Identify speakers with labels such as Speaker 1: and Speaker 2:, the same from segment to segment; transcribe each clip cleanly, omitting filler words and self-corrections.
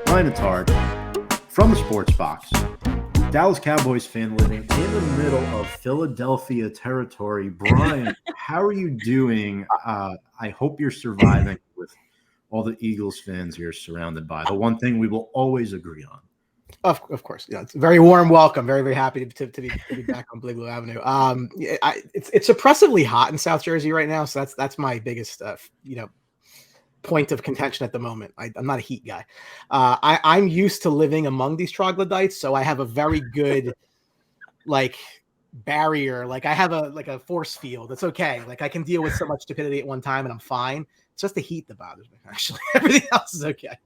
Speaker 1: Brian Attard from the Sports Box. Dallas Cowboys fan living in the middle of Philadelphia territory. Brian, how are you doing? I hope you're surviving with all the Eagles fans you're surrounded by. The one thing we will always agree on.
Speaker 2: Of course, yeah. It's a very warm welcome. Very, very happy to be back on Blue Avenue. It's oppressively hot in South Jersey right now, so that's my biggest point of contention at the moment. I'm not a heat guy. I'm used to living among these troglodytes, so I have a very good barrier. I have a force field. It's okay. I can deal with so much stupidity at one time, and I'm fine. It's just the heat that bothers me. Actually, everything else is okay.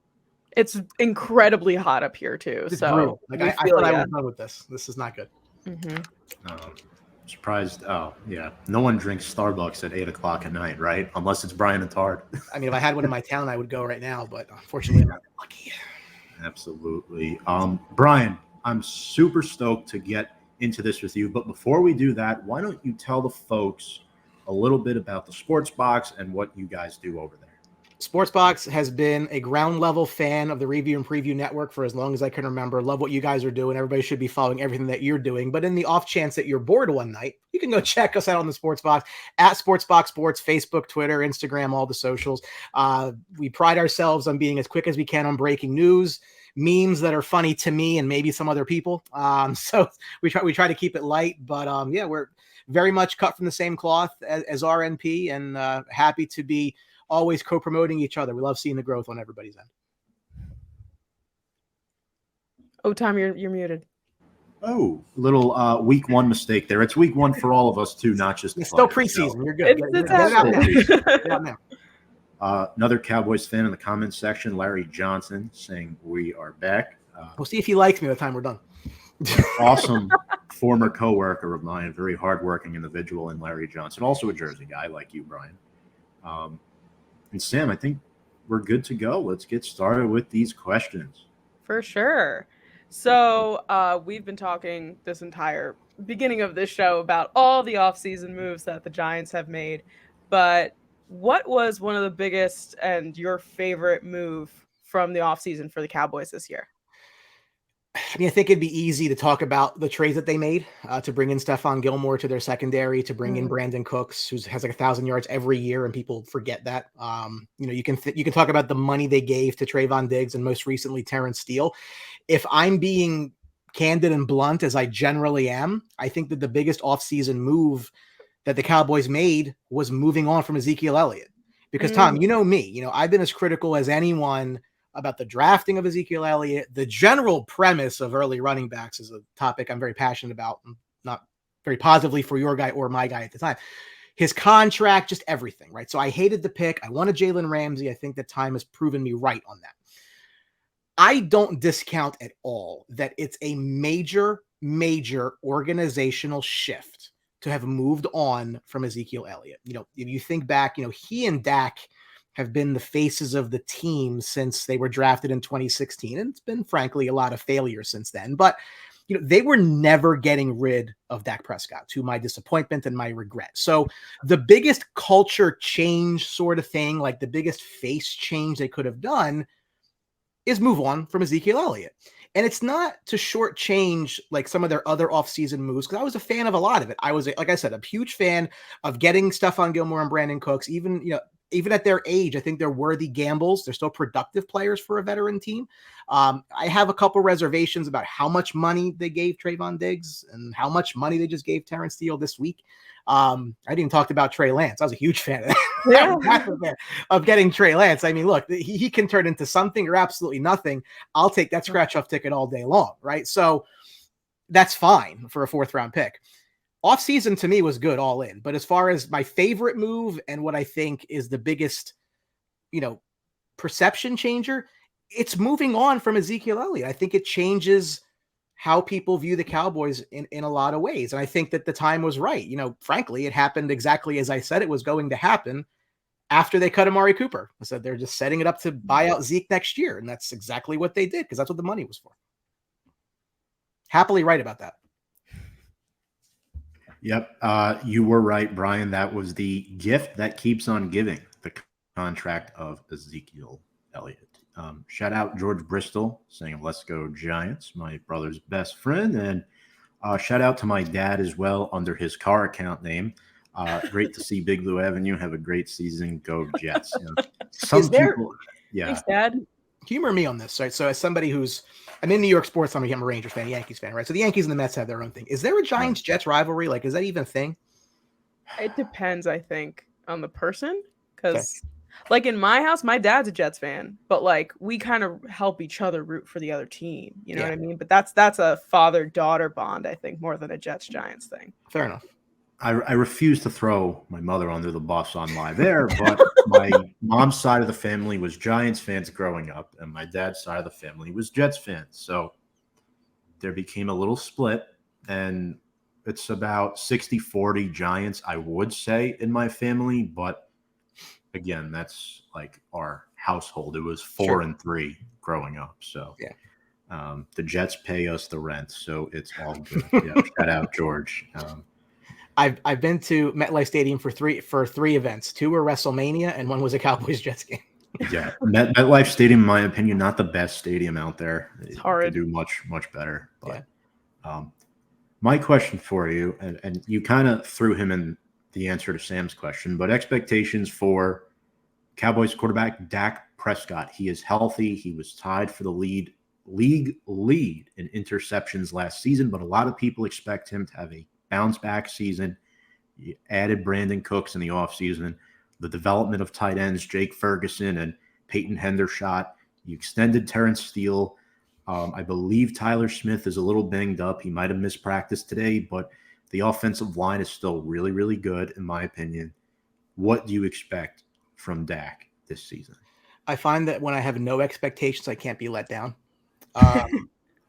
Speaker 3: It's incredibly hot up here too.
Speaker 2: It's
Speaker 3: so
Speaker 2: I thought I was done with this. This is not good.
Speaker 3: Mm-hmm.
Speaker 1: Surprised. Oh yeah, no one drinks Starbucks at 8 o'clock at night, right? Unless it's Brian Attard.
Speaker 2: I mean, if I had one in my town, I would go right now, but unfortunately, I'm not lucky.
Speaker 1: Absolutely. Brian, I'm super stoked to get into this with you. But before we do that, why don't you tell the folks a little bit about the Sports Box and what you guys do over there?
Speaker 2: Sportsbox has been a ground level fan of the Review and Preview Network for as long as I can remember. Love what you guys are doing. Everybody should be following everything that you're doing. But in the off chance that you're bored one night, you can go check us out on the Sportsbox at Sportsbox Sports, Facebook, Twitter, Instagram, all the socials. We pride ourselves on being as quick as we can on breaking news, memes that are funny to me and maybe some other people. So we try to keep it light. But we're very much cut from the same cloth as RNP, and happy to be always co-promoting each other. We love seeing the growth on everybody's end.
Speaker 3: Oh, Tom, you're muted.
Speaker 1: Oh, little week one mistake there. It's week one for all of us too, not just.
Speaker 2: It's still preseason.
Speaker 1: So.
Speaker 2: You're good. Get it out now.
Speaker 1: Another Cowboys fan in the comments section, Larry Johnson, saying we are back.
Speaker 2: We'll see if he likes me by the time we're done.
Speaker 1: Awesome former coworker of mine, very hardworking individual, and Larry Johnson, also a Jersey guy like you, Brian. And Sam, I think we're good to go. Let's get started with these questions.
Speaker 3: For sure. So we've been talking this entire beginning of this show about all the offseason moves that the Giants have made. But what was one of the biggest and your favorite move from the offseason for the Cowboys this year?
Speaker 2: I mean, I think it'd be easy to talk about the trades that they made to bring in Stephon Gilmore to their secondary, to bring in Brandon Cooks, who has 1,000 yards every year, and people forget that. You can talk about the money they gave to Trayvon Diggs and most recently Terrence Steele. If I'm being candid and blunt, as I generally am, I think that the biggest offseason move that the Cowboys made was moving on from Ezekiel Elliott. Because Tom, you know me, I've been as critical as anyone about the drafting of Ezekiel Elliott. The general premise of early running backs is a topic I'm very passionate about, not very positively for your guy or my guy at the time. His contract, just everything, right? So I hated the pick. I wanted Jalin Ramsey. I think that time has proven me right on that. I don't discount at all that it's a major organizational shift to have moved on from Ezekiel Elliott. If you think back, he and Dak have been the faces of the team since they were drafted in 2016. And it's been, frankly, a lot of failure since then. But, they were never getting rid of Dak Prescott, to my disappointment and my regret. So the biggest culture change sort of thing, like the biggest face change they could have done, is move on from Ezekiel Elliott. And it's not to shortchange like some of their other offseason moves, because I was a fan of a lot of it. I was, like I said, a huge fan of getting Stephon Gilmore and Brandon Cooks. Even at their age, I think they're worthy gambles. They're still productive players for a veteran team. I have a couple reservations about how much money they gave Trayvon Diggs and how much money they just gave Terrence Steele this week. I didn't even talk about Trey Lance. I was a huge fan of that. Of getting Trey Lance. I mean, look, he can turn into something or absolutely nothing. I'll take that scratch-off ticket all day long, right? So that's fine for a fourth-round pick. Offseason to me was good all in. But as far as my favorite move and what I think is the biggest, perception changer, it's moving on from Ezekiel Elliott. I think it changes how people view the Cowboys in a lot of ways. And I think that the time was right. Frankly, it happened exactly as I said it was going to happen after they cut Amari Cooper. I said they're just setting it up to buy out Zeke next year. And that's exactly what they did, because that's what the money was for. Happily right about that.
Speaker 1: Yep. You were right, Brian. That was the gift that keeps on giving, the contract of Ezekiel Elliott. Shout out George Bristol saying, "Let's go Giants," my brother's best friend. And shout out to my dad as well under his car account name. Great to see Big Blue Avenue have a great season. Go Jets. Some people, yeah.
Speaker 3: Thanks, Dad.
Speaker 2: Humor me on this, right? So as somebody I'm in New York sports, I'm a Rangers fan, Yankees fan, right? So the Yankees and the Mets have their own thing. Is there a Giants-Jets rivalry? Like, is that even a thing?
Speaker 3: It depends, I think, on the person. Because, like, in my house, my dad's a Jets fan, but, like, we kind of help each other root for the other team. You know what I mean? But that's a father-daughter bond, I think, more than a Jets-Giants thing.
Speaker 2: Fair enough.
Speaker 1: I refuse to throw my mother under the bus on live air, but my mom's side of the family was Giants fans growing up, and my dad's side of the family was Jets fans. So there became a little split, and it's about 60-40 Giants, I would say, in my family. But again, that's like our household. It was 4-3 growing up. So the Jets pay us the rent, so it's all good. Shout out George.
Speaker 2: I've been to MetLife Stadium for three events. 2 were WrestleMania, and 1 was a Cowboys-Jets game.
Speaker 1: Yeah, MetLife Stadium, in my opinion, not the best stadium out there.
Speaker 3: It's hard.
Speaker 1: They do much better. But my question for you, and you kind of threw him in the answer to Sam's question, but expectations for Cowboys quarterback Dak Prescott. He is healthy. He was tied for the league lead in interceptions last season, but a lot of people expect him to have a bounce back season. You added Brandon Cooks in the offseason, the development of tight ends, Jake Ferguson and Peyton Hendershot. You extended Terrence Steele. I believe Tyler Smith is a little banged up. He might have missed practice today, but the offensive line is still really, really good, in my opinion. What do you expect from Dak this season?
Speaker 2: I find that when I have no expectations, I can't be let down.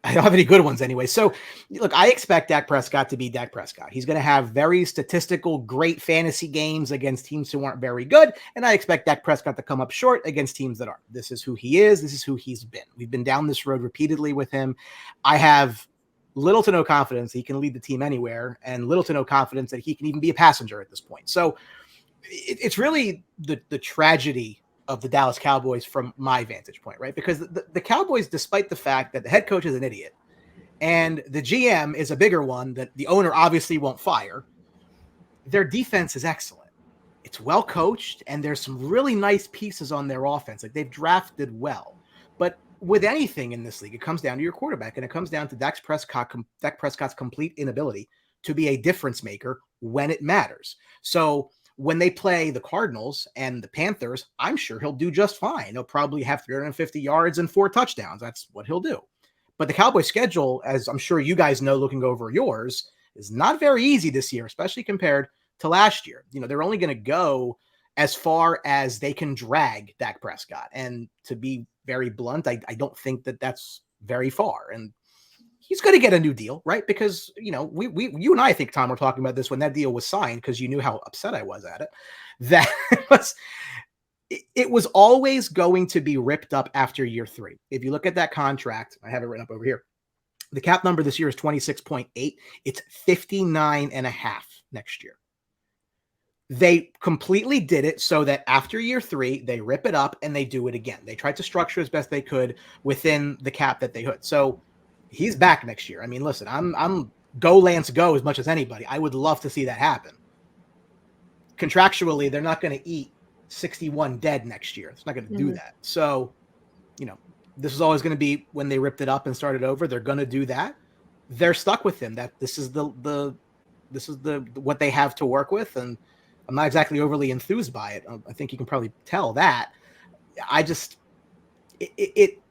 Speaker 2: I don't have any good ones anyway. So, look, I expect Dak Prescott to be Dak Prescott. He's going to have very statistical, great fantasy games against teams who aren't very good. And I expect Dak Prescott to come up short against teams that are. This is who he is. This is who he's been. We've been down this road repeatedly with him. I have little to no confidence he can lead the team anywhere, and little to no confidence that he can even be a passenger at this point. So it's really the tragedy of the Dallas Cowboys from my vantage point, right? Because the Cowboys, despite the fact that the head coach is an idiot and the GM is a bigger one that the owner obviously won't fire, their defense is excellent. It's well coached, and there's some really nice pieces on their offense. Like, they've drafted well. But with anything in this league, it comes down to your quarterback, and it comes down to Dak Prescott's complete inability to be a difference maker when it matters. So when they play the Cardinals and the Panthers, I'm sure he'll do just fine. He'll probably have 350 yards and 4 touchdowns. That's what he'll do. But the Cowboys schedule, as I'm sure you guys know looking over yours, is not very easy this year, especially compared to last year. You know, they're only going to go as far as they can drag Dak Prescott. And to be very blunt, I don't think that that's very far. And he's going to get a new deal, right? Because, you know, you and I think, Tom, were talking about this when that deal was signed, because you knew how upset I was at it. That it was always going to be ripped up after year 3. If you look at that contract, I have it written up over here. The cap number this year is 26.8. It's 59.5 next year. They completely did it so that after year 3, they rip it up and they do it again. They tried to structure as best they could within the cap that they hit. So he's back next year. I mean, listen, I'm go Lance go as much as anybody. I would love to see that happen. Contractually, they're not going to eat 61 dead next year. It's not going to do that. So, you know, this is always going to be when they ripped it up and started over. They're going to do that. They're stuck with him. That this is the what they have to work with, and I'm not exactly overly enthused by it. I think you can probably tell that. I just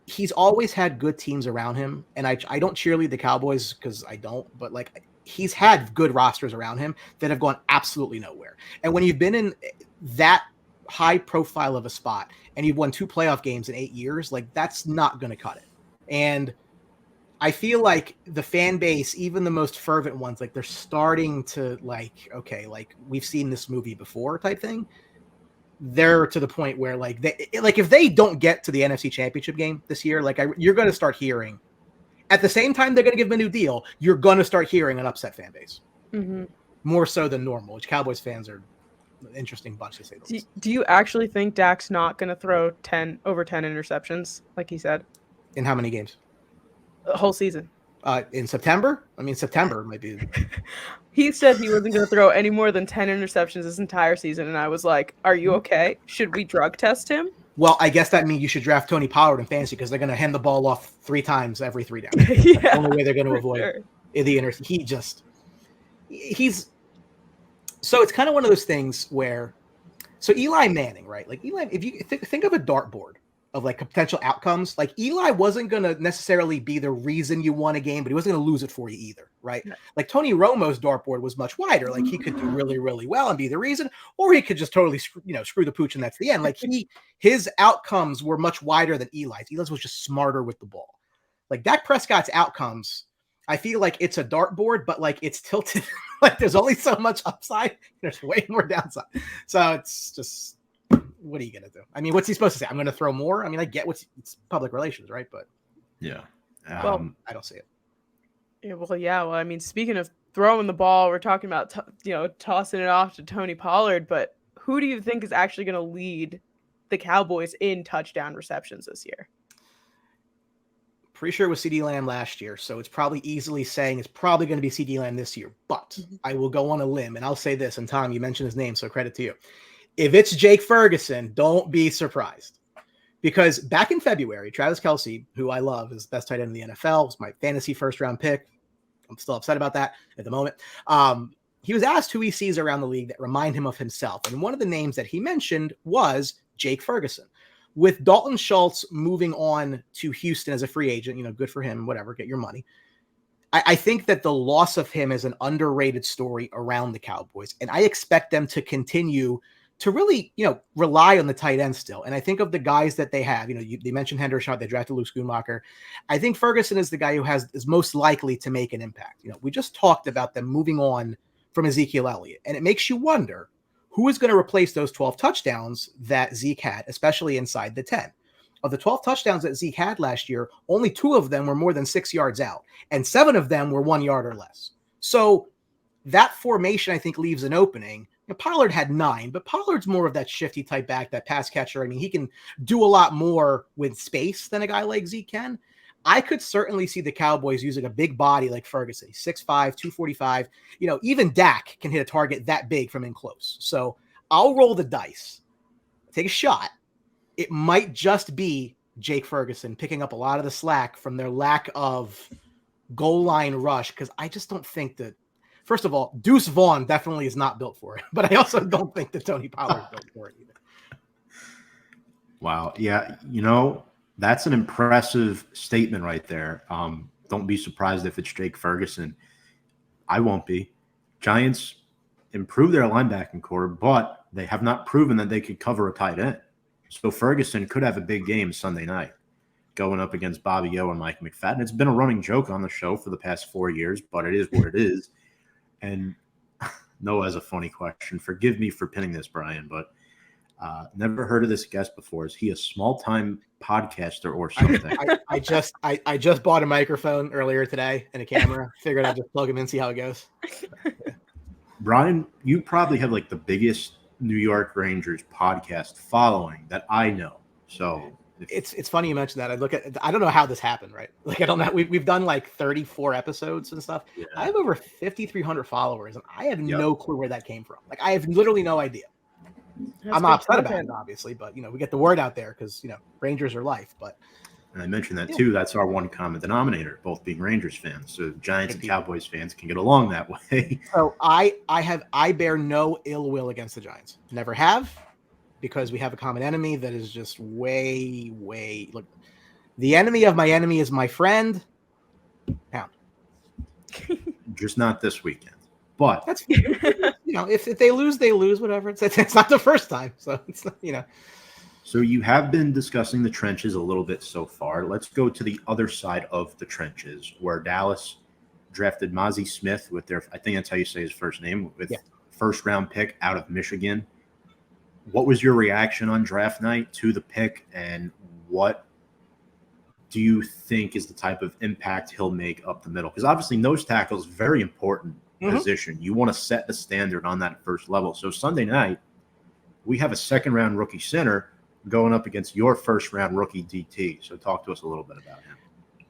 Speaker 2: he's always had good teams around him, and I don't cheerlead the Cowboys because I don't, but like he's had good rosters around him that have gone absolutely nowhere. And when you've been in that high profile of a spot and you've won 2 playoff games in 8 years, like that's not going to cut it. And I feel like the fan base, even the most fervent ones, like they're starting to like, okay, like we've seen this movie before type thing. They're to the point where like if they don't get to the NFC Championship game this year, like you're going to start hearing at the same time they're going to give him a new deal. You're going to start hearing an upset fan base more so than normal, which Cowboys fans are interesting bunch to say the
Speaker 3: Do,
Speaker 2: least.
Speaker 3: do you actually think Dak's not going to throw over 10 interceptions, like he said?
Speaker 2: In how many games?
Speaker 3: The whole season.
Speaker 2: In September? I mean, September might be.
Speaker 3: He said he wasn't going to throw any more than 10 interceptions this entire season, and I was like, are you okay? Should we drug test him?
Speaker 2: Well, I guess that means you should draft Tony Pollard in fantasy because they're going to hand the ball off 3 times every 3 downs. That's
Speaker 3: Yeah,
Speaker 2: the only way they're going to
Speaker 3: for
Speaker 2: avoid
Speaker 3: sure.
Speaker 2: the interception. He's so it's kind of one of those things where, so Eli Manning, right? Like Eli, if you think of a dartboard of like potential outcomes, like Eli wasn't going to necessarily be the reason you won a game, but he wasn't going to lose it for you either, right?
Speaker 3: Yeah.
Speaker 2: Like Tony Romo's dartboard was much wider. Like he could do really, really well and be the reason, or he could just totally screw the pooch and that's the end. Like his outcomes were much wider than Eli's. Eli's was just smarter with the ball. Like Dak Prescott's outcomes, I feel like it's a dartboard, but like it's tilted. Like there's only so much upside. There's way more downside. So it's just, what are you going to do? I mean, what's he supposed to say? I'm going to throw more. I mean, I get it's public relations, right? But
Speaker 1: yeah,
Speaker 3: Well,
Speaker 2: I don't see it.
Speaker 3: Yeah, well, I mean, speaking of throwing the ball, we're talking about, tossing it off to Tony Pollard, but who do you think is actually going to lead the Cowboys in touchdown receptions this year?
Speaker 2: Pretty sure it was CeeDee Lamb last year, so it's probably easily saying it's probably going to be CeeDee Lamb this year. But I will go on a limb, and I'll say this, and Tom, you mentioned his name, so credit to you. If it's Jake Ferguson, don't be surprised. Because back in February, Travis Kelce, who I love, is best tight end in the NFL, was my fantasy first-round pick. I'm still upset about that at the moment. He was asked who he sees around the league that remind him of himself. And one of the names that he mentioned was Jake Ferguson. With Dalton Schultz moving on to Houston as a free agent, good for him, whatever, get your money. I think that the loss of him is an underrated story around the Cowboys. And I expect them to continue to really, rely on the tight end still. And I think of the guys that they have, they mentioned Hendershot, they drafted Luke Schoonmaker. I think Ferguson is the guy who is most likely to make an impact. We just talked about them moving on from Ezekiel Elliott, and it makes you wonder who is going to replace those 12 touchdowns that Zeke had, especially inside the 10. Of the 12 touchdowns that Zeke had last year, only 2 of them were more than 6 yards out, and 7 of them were 1 yard or less. So that formation, I think, leaves an opening. Pollard had 9, but Pollard's more of that shifty type back, that pass catcher. I mean, he can do a lot more with space than a guy like Zeke can. I could certainly see the Cowboys using a big body like Ferguson, 6'5", 245. Even Dak can hit a target that big from in close. So I'll roll the dice, take a shot. It might just be Jake Ferguson picking up a lot of the slack from their lack of goal line rush, because I just don't think that. First of all, Deuce Vaughn definitely is not built for it, but I also don't think that Tony Pollard is built for it either.
Speaker 1: Wow. Yeah. That's an impressive statement right there. Don't be surprised if it's Jake Ferguson. I won't be. Giants improved their linebacking core, but they have not proven that they could cover a tight end. So Ferguson could have a big game Sunday night going up against Bobby O and Mike McFadden. It's been a running joke on the show for the past 4 years, but it is what it is. And Noah has a funny question. Forgive me for pinning this, Brian, but never heard of this guest before. Is he a small-time podcaster or something?
Speaker 2: I just bought a microphone earlier today and a camera. Figured I'd just plug him in, see how it goes.
Speaker 1: Brian, you probably have like the biggest New York Rangers podcast following that I know. So
Speaker 2: it's funny you mentioned that. I don't know how this happened, right? Like, I don't know. We've done like 34 episodes and stuff. Yeah. I have over 5,300 followers, and I have no clue where that came from. Like, I have literally no idea. I'm not upset about it, obviously, but we get the word out there because Rangers are life. But
Speaker 1: and I mentioned that too. That's our one common denominator, both being Rangers fans. So Giants and Cowboys fans can get along that way.
Speaker 2: So I bear no ill will against the Giants. Never have. Because we have a common enemy that is just way. Look, the enemy of my enemy is my friend. Pound.
Speaker 1: Just not this weekend. But
Speaker 2: that's if they lose, they lose. Whatever. It's not the first time, so it's not,
Speaker 1: So you have been discussing the trenches a little bit so far. Let's go to the other side of the trenches, where Dallas drafted Mozzie Smith with I think that's how you say his first name, with first round pick out of Michigan. What was your reaction on draft night to the pick, and what do you think is the type of impact he'll make up the middle? Because obviously nose tackle is a very important position. You want to set the standard on that first level. So Sunday night, we have a second-round rookie center going up against your first-round rookie DT. So talk to us a little bit about him.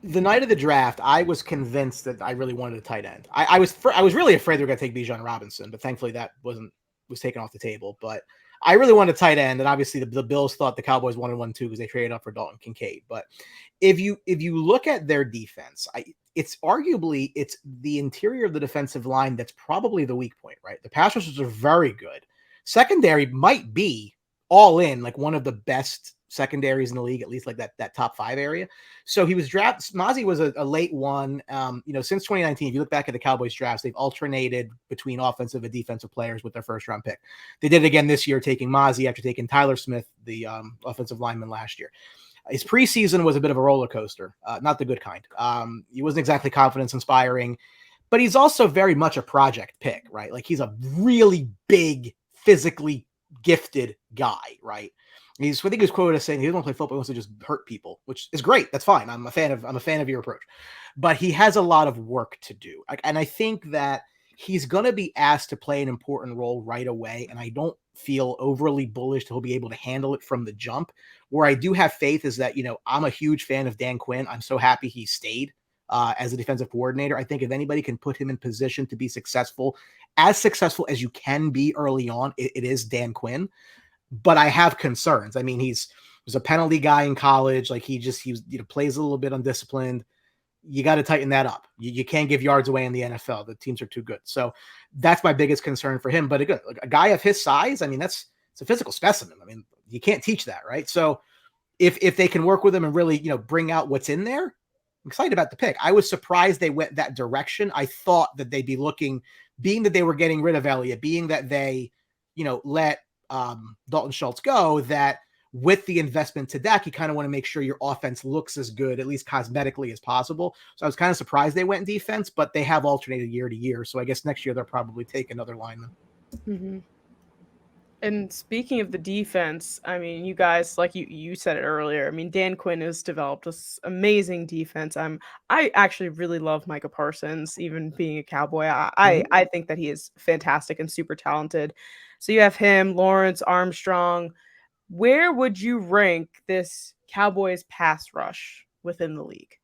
Speaker 2: The night of the draft, I was convinced that I really wanted a tight end. I was really afraid they were going to take Bijan Robinson, but thankfully that was taken off the table. But I really wanted a tight end, and obviously the Bills thought the Cowboys wanted one too because they traded up for Dalton Kincaid. But if you look at their defense, it's arguably the interior of the defensive line that's probably the weak point, right? The pass rushers are very good. Secondary might be all in like one of the best secondaries in the league, at least like that top 5 area. So he was drafted. Mozzie was a late one. Since 2019, if you look back at the Cowboys drafts, they've alternated between offensive and defensive players with their first round pick. They did it again this year, taking Mozzie after taking Tyler Smith, the offensive lineman last year. His preseason was a bit of a roller coaster, not the good kind. He wasn't exactly confidence inspiring, but he's also very much a project pick, right? Like he's a really big, physically gifted guy, right? I think he was quoted as saying he doesn't want to play football, he wants to just hurt people, which is great. That's fine. I'm a fan of your approach, but he has a lot of work to do. And I think that he's going to be asked to play an important role right away. And I don't feel overly bullish that he'll be able to handle it from the jump. Where I do have faith is that, I'm a huge fan of Dan Quinn. I'm so happy he stayed as a defensive coordinator. I think if anybody can put him in position to be successful as you can be early on, it is Dan Quinn. But I have concerns. I mean, he was a penalty guy in college. Like he plays a little bit undisciplined. You got to tighten that up. You can't give yards away in the NFL. The teams are too good. So that's my biggest concern for him. But again, a guy of his size, I mean, it's a physical specimen. I mean, you can't teach that, right? So if they can work with him and really, bring out what's in there, I'm excited about the pick. I was surprised they went that direction. I thought that they'd be looking, being that they were getting rid of Elliott, being that they, let Dalton Schultz go, that with the investment to Dak, you kind of want to make sure your offense looks as good, at least cosmetically, as possible. So I was kind of surprised they went in defense, but they have alternated year to year. So I guess next year they'll probably take another lineman.
Speaker 3: Mm-hmm. And speaking of the defense, I mean, you guys, like you said it earlier, I mean, Dan Quinn has developed this amazing defense. I actually really love Micah Parsons, even being a Cowboy. I think that he is fantastic and super talented. So you have him, Lawrence, Armstrong. Where would you rank this Cowboys pass rush within the league?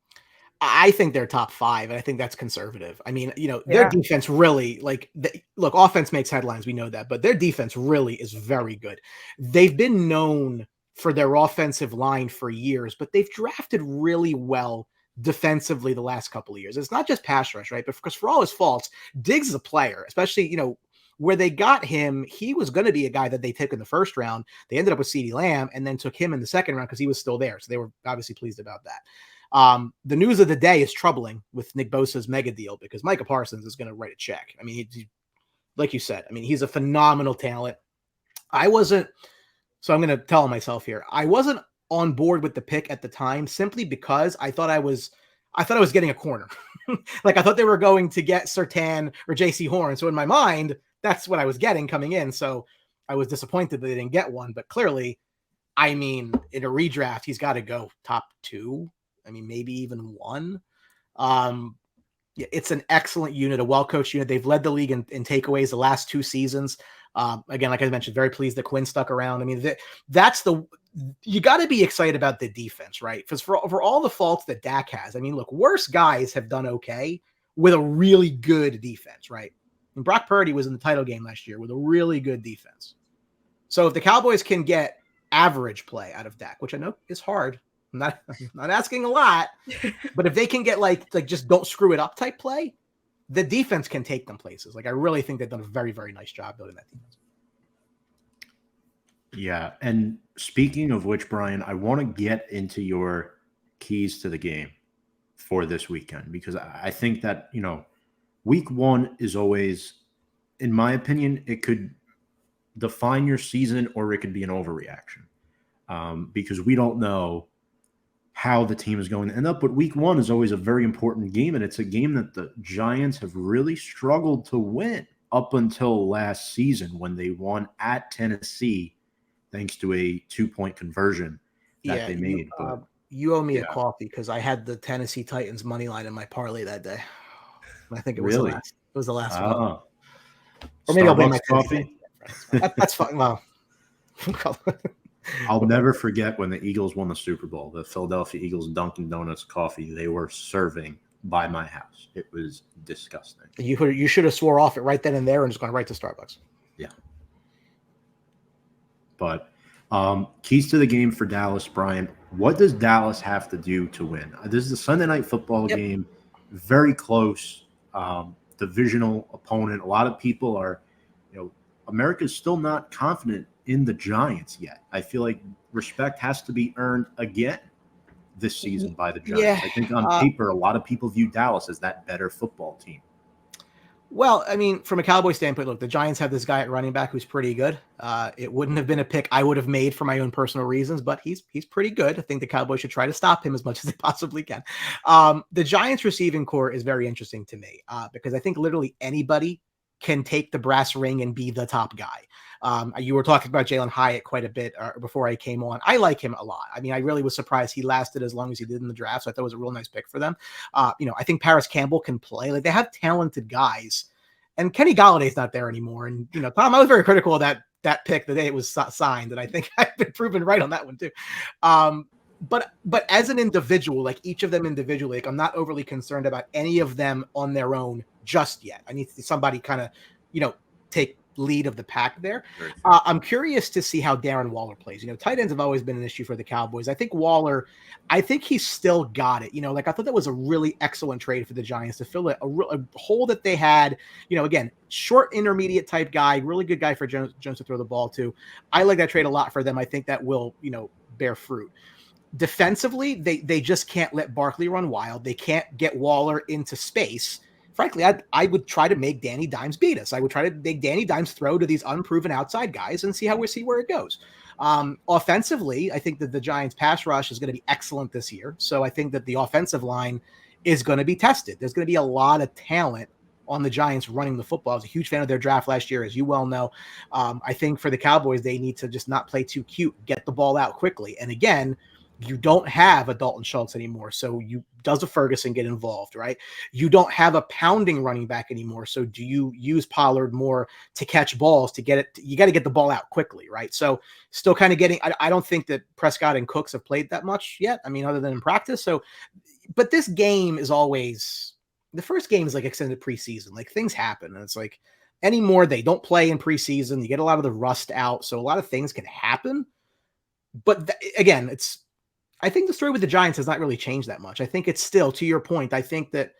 Speaker 2: I think they're top 5, and I think that's conservative. I mean, their defense really, look, offense makes headlines. We know that, but their defense really is very good. They've been known for their offensive line for years, but they've drafted really well defensively the last couple of years. It's not just pass rush, right? But because for all his faults, Diggs is a player, especially, where they got him, he was going to be a guy that they took in the first round. They ended up with CeeDee Lamb and then took him in the second round because he was still there. So they were obviously pleased about that. The news of the day is troubling with Nick Bosa's mega deal because Micah Parsons is going to write a check. I mean, like you said, I mean, he's a phenomenal talent. So I'm going to tell myself here, I wasn't on board with the pick at the time simply because I thought I was getting a corner. Like I thought they were going to get Surtain or JC Horn. So in my mind, that's what I was getting coming in. So I was disappointed that they didn't get one, but clearly, I mean, in a redraft, he's got to go top 2. I mean, maybe even 1. It's an excellent unit, a well-coached unit. They've led the league in takeaways the last 2 seasons. Again, like I mentioned, very pleased that Quinn stuck around. I mean, you got to be excited about the defense, right? Because for all the faults that Dak has, I mean, look, worse guys have done okay with a really good defense, right? And Brock Purdy was in the title game last year with a really good defense. So if the Cowboys can get average play out of Dak, which I know is hard, I'm not asking a lot, but if they can get like just don't screw it up type play, the defense can take them places. Like I really think they've done a very, very nice job building that defense.
Speaker 1: Yeah, and speaking of which, Brian, I want to get into your keys to the game for this weekend because I think that, week 1 is always, in my opinion, it could define your season or it could be an overreaction because we don't know how the team is going to end up. But week 1 is always a very important game, and it's a game that the Giants have really struggled to win up until last season when they won at Tennessee thanks to a 2-point conversion that they made.
Speaker 2: You owe me a coffee because I had the Tennessee Titans money line in my parlay that day. I think it was the last one. Or maybe I'll bring my coffee. That's fine. Well,
Speaker 1: I'll never forget when the Eagles won the Super Bowl, the Philadelphia Eagles Dunkin' Donuts coffee they were serving by my house. It was disgusting.
Speaker 2: You should have swore off it right then and there and just gone right to Starbucks.
Speaker 1: Yeah. But keys to the game for Dallas, Brian. What does Dallas have to do to win? This is a Sunday night football game, very close, divisional opponent. A lot of people are, America's still not confident in the Giants yet. I feel like respect has to be earned again this season by the Giants.
Speaker 2: Yeah,
Speaker 1: I think on paper, a lot of people view Dallas as that better football team.
Speaker 2: Well, I mean, from a Cowboy standpoint, look, the Giants have this guy at running back who's pretty good. It wouldn't have been a pick I would have made for my own personal reasons, but he's pretty good. I think the Cowboys should try to stop him as much as they possibly can. The Giants receiving core is very interesting to me because I think literally anybody can take the brass ring and be the top guy. You were talking about Jalin Hyatt quite a bit before I came on. I like him a lot. I mean, I really was surprised he lasted as long as he did in the draft. So I thought it was a real nice pick for them. I think Paris Campbell can play. Like, they have talented guys, and Kenny Galladay's not there anymore. And, Tom, I was very critical of that pick the day it was signed. And I think I've been proven right on that one too. But as an individual, like each of them individually, like I'm not overly concerned about any of them on their own just yet. I need to see somebody kind of, take lead of the pack there. I'm curious to see how Darren Waller plays. Tight ends have always been an issue for the Cowboys. I think Waller, he's still got it. I thought that was a really excellent trade for the Giants to fill a hole that they had. Again, short intermediate type guy, really good guy for Jones to throw the ball to. I like that trade a lot for them. I think that will, bear fruit. Defensively, they just can't let Barkley run wild. They can't get Waller into space. Frankly, I would try to make Danny Dimes beat us. I would try to make Danny Dimes throw to these unproven outside guys and see where it goes. Offensively, I think that the Giants' pass rush is going to be excellent this year. So I think that the offensive line is going to be tested. There's going to be a lot of talent on the Giants running the football. I was a huge fan of their draft last year, as you well know. I think for the Cowboys, they need to just not play too cute, get the ball out quickly. And again, you don't have a Dalton Schultz anymore. So does a Ferguson get involved, right? You don't have a pounding running back anymore. So do you use Pollard more to catch balls to get it? You got to get the ball out quickly, right? So still kind of I don't think that Prescott and Cooks have played that much yet. I mean, other than in practice. So, but this game is always, the first game is like extended preseason. Like things happen. And it's like anymore, they don't play in preseason. You get a lot of the rust out. So a lot of things can happen. But again, I think the story with the Giants has not really changed that much. I think it's still, to your point, I think that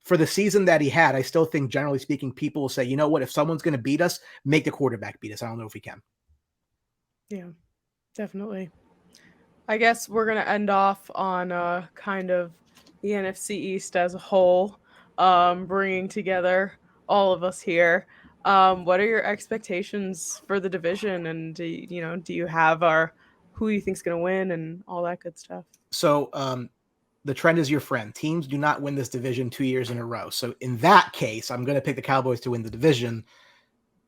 Speaker 2: for the season that he had, I still think, generally speaking, people will say, you know what, if someone's going to beat us, make the quarterback beat us. I don't know if he can.
Speaker 3: Yeah, definitely. I guess we're going to end off on kind of the NFC East as a whole, bringing together all of us here. What are your expectations for the division? And, do you have who you think's going to win and all that good stuff?
Speaker 2: So the trend is your friend. Teams do not win this division 2 years in a row. So in that case, I'm going to pick the Cowboys to win the division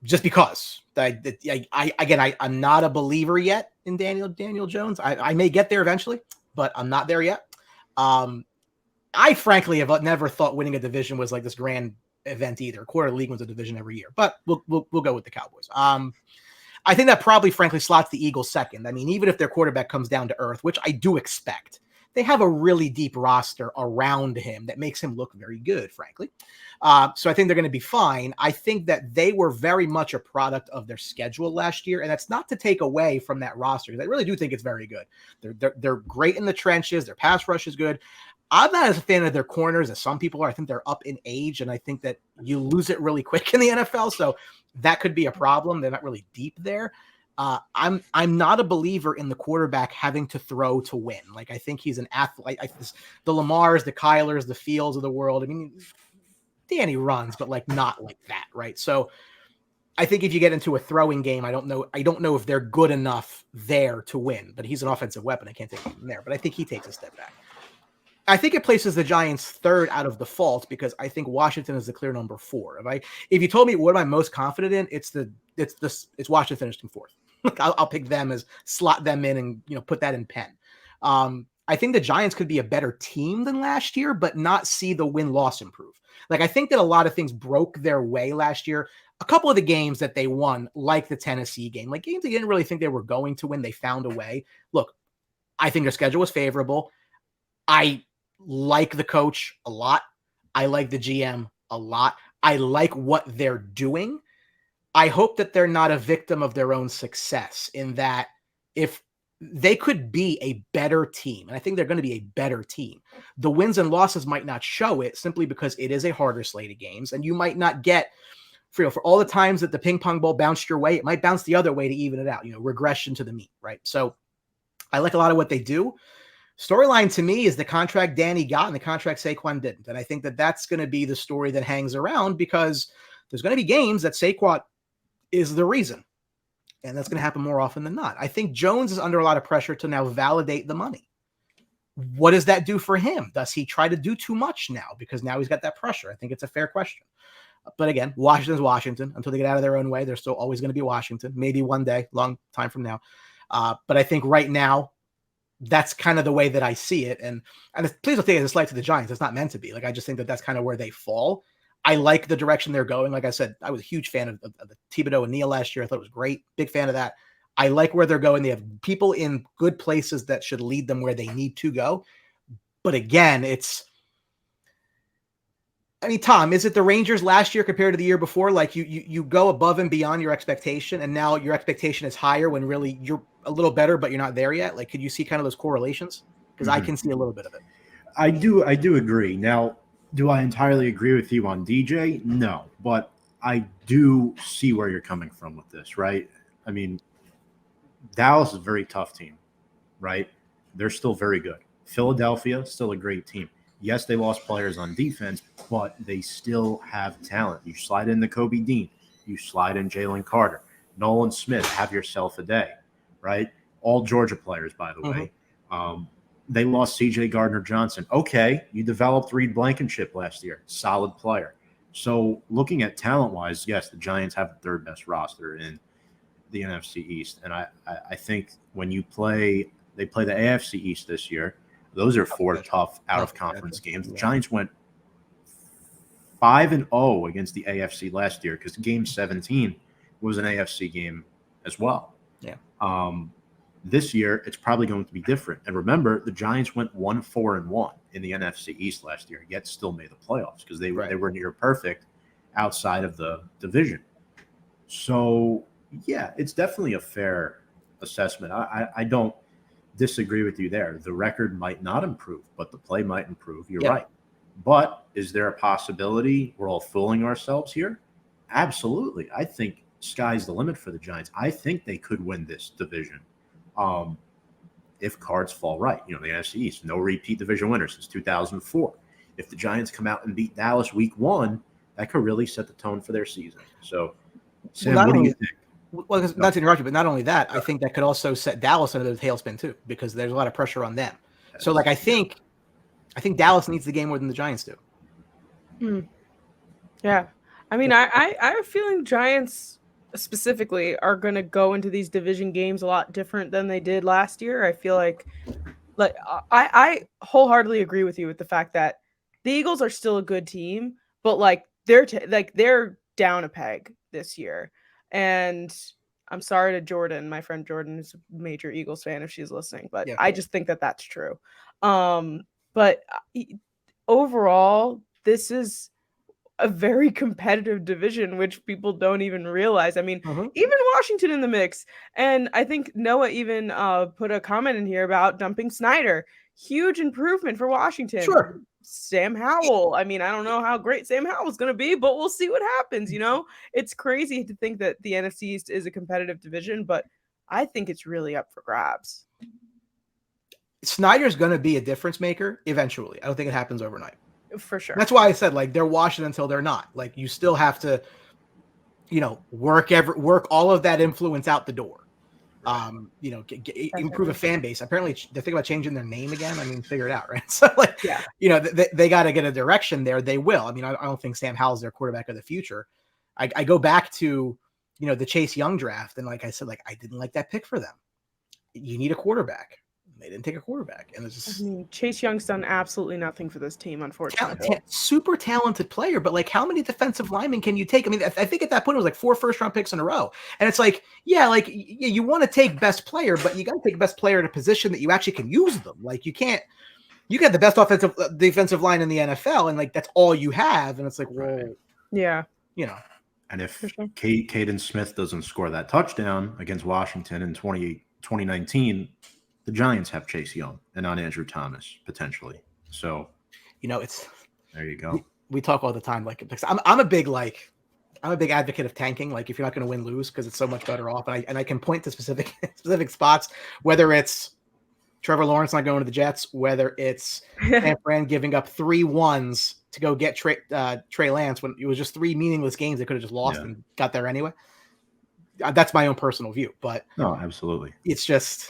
Speaker 2: just because. I'm not a believer yet in Daniel Jones. I may get there eventually, but I'm not there yet. I frankly have never thought winning a division was like this grand event either. Quarter league wins a division every year, but we'll go with the Cowboys. I think that probably, frankly, slots the Eagles second. I mean, even if their quarterback comes down to earth, which I do expect, they have a really deep roster around him that makes him look very good, frankly. So I think they're going to be fine. I think that they were very much a product of their schedule last year, and that's not to take away from that roster, because I really do think it's very good. They're great in the trenches. Their pass rush is good. I'm not as a fan of their corners as some people are. I think they're up in age, and I think that you lose it really quick in the NFL. So that could be a problem. They're not really deep there. I'm not a believer in the quarterback having to throw to win. Like, I think he's an athlete. The Lamars, the Kylers, the Fields of the world. I mean, Danny runs, but like not like that, right? So I think if you get into a throwing game, I don't know if they're good enough there to win. But he's an offensive weapon. I can't take him from there. But I think he takes a step back. I think it places the Giants third out of default because I think Washington is the clear number 4. If you told me what am I most confident in, it's Washington finishing 4th. I'll pick them as slot them in and put that in pen. I think the Giants could be a better team than last year, but not see the win-loss improve. Like, I think that a lot of things broke their way last year. a couple of the games that they won, like the Tennessee game, like games they didn't really think they were going to win, they found a way. Look, I think their schedule was favorable. I like the coach a lot. I like the GM a lot. I like what they're doing. I hope that they're not a victim of their own success, in that if they could be a better team, and I think they're going to be a better team, the wins and losses might not show it, simply because it is a harder slate of games, and you might not get, for all the times that the ping pong ball bounced your way, it might bounce the other way to even it out, regression to the mean, right? So I like a lot of what they do. Storyline to me is the contract Danny got and the contract Saquon didn't. And I think that that's going to be the story that hangs around, because there's going to be games that Saquon is the reason. And that's going to happen more often than not. I think Jones is under a lot of pressure to now validate the money. What does that do for him? Does he try to do too much now? Because now he's got that pressure. I think it's a fair question. But again, Washington's Washington. Until they get out of their own way, they're still always going to be Washington. Maybe one day, long time from now. But I think right now, that's kind of the way that I see it. And please don't take it as a slight to the Giants. It's not meant to be. Like, I just think that that's kind of where they fall. I like the direction they're going. Like I said, I was a huge fan of the Thibodeau and Neal last year. I thought it was great. Big fan of that. I like where they're going. They have people in good places that should lead them where they need to go. But again, Tom, is it the Rangers last year compared to the year before? Like you go above and beyond your expectation, and now your expectation is higher when really you're a little better, but you're not there yet. Like, could you see kind of those correlations? Because I can see a little bit of it.
Speaker 1: I do agree. Now, do I entirely agree with you on DJ? No, but I do see where you're coming from with this, right? I mean, Dallas is a very tough team, right? They're still very good. Philadelphia, still a great team. Yes, they lost players on defense, but they still have talent. You slide in the Kobe Dean. You slide in Jalin Carter. Nolan Smith, have yourself a day, right? All Georgia players, by the way. They lost C.J. Gardner-Johnson. Okay, you developed Reed Blankenship last year. Solid player. So looking at talent-wise, yes, the Giants have the third best roster in the NFC East. And I think when they play the AFC East this year, those are four tough out-of-conference games. The Giants went 5-0 against the AFC last year, because Game 17 was an AFC game as well.
Speaker 2: Yeah.
Speaker 1: This year, it's probably going to be different. And remember, the Giants went 1-4-1 in the NFC East last year, yet still made the playoffs, because they were near perfect outside of the division. So, yeah, it's definitely a fair assessment. I don't disagree with you there. The record might not improve, but the play might improve. You're right. But is there a possibility we're all fooling ourselves here? Absolutely. I think sky's the limit for the Giants. I think they could win this division. If cards fall right, the NFC East, no repeat division winner since 2004. If the Giants come out and beat Dallas week 1, that could really set the tone for their season. So, Sam, what do you think?
Speaker 2: Well, not to interrupt you, but not only that, I think that could also set Dallas under the tailspin too, because there's a lot of pressure on them. So, like, I think Dallas needs the game more than the Giants do.
Speaker 3: Yeah. I mean, I have a feeling Giants specifically are going to go into these division games a lot different than they did last year. I feel like I wholeheartedly agree with you with the fact that the Eagles are still a good team, but like they're down a peg this year. And I'm sorry to Jordan, my friend Jordan is a major Eagles fan if she's listening, but I just think that that's true. But overall, this is a very competitive division, which people don't even realize. I mean, even Washington in the mix. And I think Noah even put a comment in here about dumping Snyder. Huge improvement for Washington.
Speaker 2: Sure.
Speaker 3: Sam Howell. I mean, I don't know how great Sam Howell is going to be, but we'll see what happens. It's crazy to think that the NFC East is a competitive division, but I think it's really up for grabs.
Speaker 2: Snyder's going to be a difference maker eventually. I don't think it happens overnight.
Speaker 3: For sure.
Speaker 2: That's why I said, like, they're Washington until they're not. Like, you still have to, work all of that influence out the door. Improve a fan base. Apparently, they're thinking about changing their name again. I mean, figure it out, right? So, like, they got to get a direction there. They will. I mean, I don't think Sam Howell's their quarterback of the future. I go back to, the Chase Young draft, and like I said, like, I didn't like that pick for them. You need a quarterback. They didn't take a quarterback, and it's just.
Speaker 3: I mean, Chase Young's done absolutely nothing for this team, unfortunately.
Speaker 2: Super talented player, but like, how many defensive linemen can you take? I mean, I think at that point it was like 4 first-round picks in a row, and it's like, you want to take best player, but you got to take best player at a position that you actually can use them. Like, you can't. You got the best defensive line in the NFL, and like that's all you have, and it's like, well,
Speaker 3: yeah,
Speaker 1: And if Caden Smith doesn't score that touchdown against Washington in 2019, the Giants have Chase Young and not Andrew Thomas potentially. So,
Speaker 2: it's
Speaker 1: there you go.
Speaker 2: We talk all the time. Like, I'm a big advocate of tanking. Like, if you're not going to win, lose, because it's so much better off. And I can point to specific spots, whether it's Trevor Lawrence not going to the Jets, whether it's San Fran giving up 3 1s to go get Trey Lance when it was just 3 meaningless games they could have just lost and got there anyway. That's my own personal view, but
Speaker 1: no, absolutely.
Speaker 2: It's just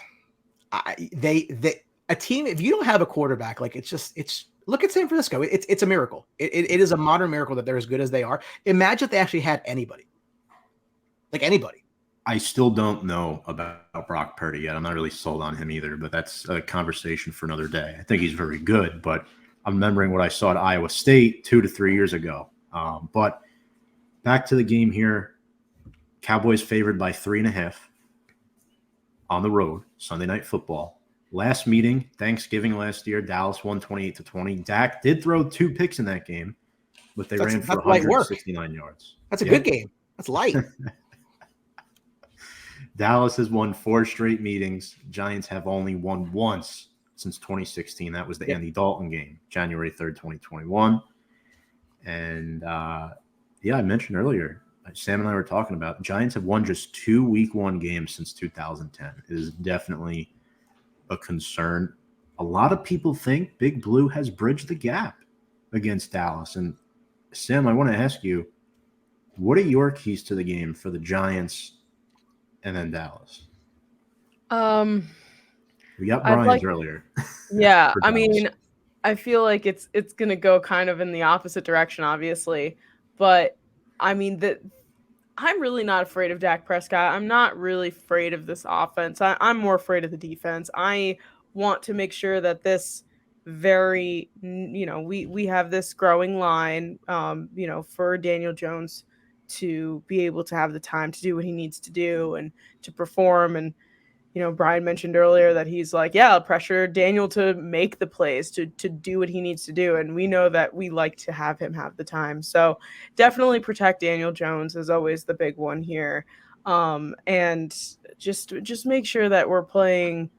Speaker 2: a team. If you don't have a quarterback, like it's look at San Francisco. It's a miracle. It is a modern miracle that they're as good as they are. Imagine if they actually had anybody.
Speaker 1: I still don't know about Brock Purdy yet. I'm not really sold on him either, but that's a conversation for another day. I think he's very good, but I'm remembering what I saw at Iowa State 2 to 3 years ago. But back to the game here. Cowboys favored by 3.5 on the road, Sunday Night Football. Last meeting, Thanksgiving last year, Dallas won 28-20. Dak did throw 2 picks in that game, but they ran for 169 yards.
Speaker 2: That's a good game. That's light.
Speaker 1: Dallas has won 4 straight meetings. Giants have only won once since 2016. That was the Andy Dalton game, January 3rd, 2021. And, I mentioned earlier, Sam and I were talking about, Giants have won just 2 Week 1 games since 2010. It is definitely a concern. A lot of people think Big Blue has bridged the gap against Dallas. And, Sam, I want to ask you, what are your keys to the game for the Giants and then Dallas? We got Brian's earlier.
Speaker 3: Yeah, I mean, I feel like it's going to go kind of in the opposite direction, obviously. But, I mean, I'm really not afraid of Dak Prescott. I'm not really afraid of this offense. I'm more afraid of the defense. I want to make sure that this we have this growing line, for Daniel Jones to be able to have the time to do what he needs to do and to perform. And, Brian mentioned earlier that he's like, pressure Daniel to make the plays, to do what he needs to do. And we know that we like to have him have the time. So definitely protect Daniel Jones is always the big one here. And just make sure that we're playing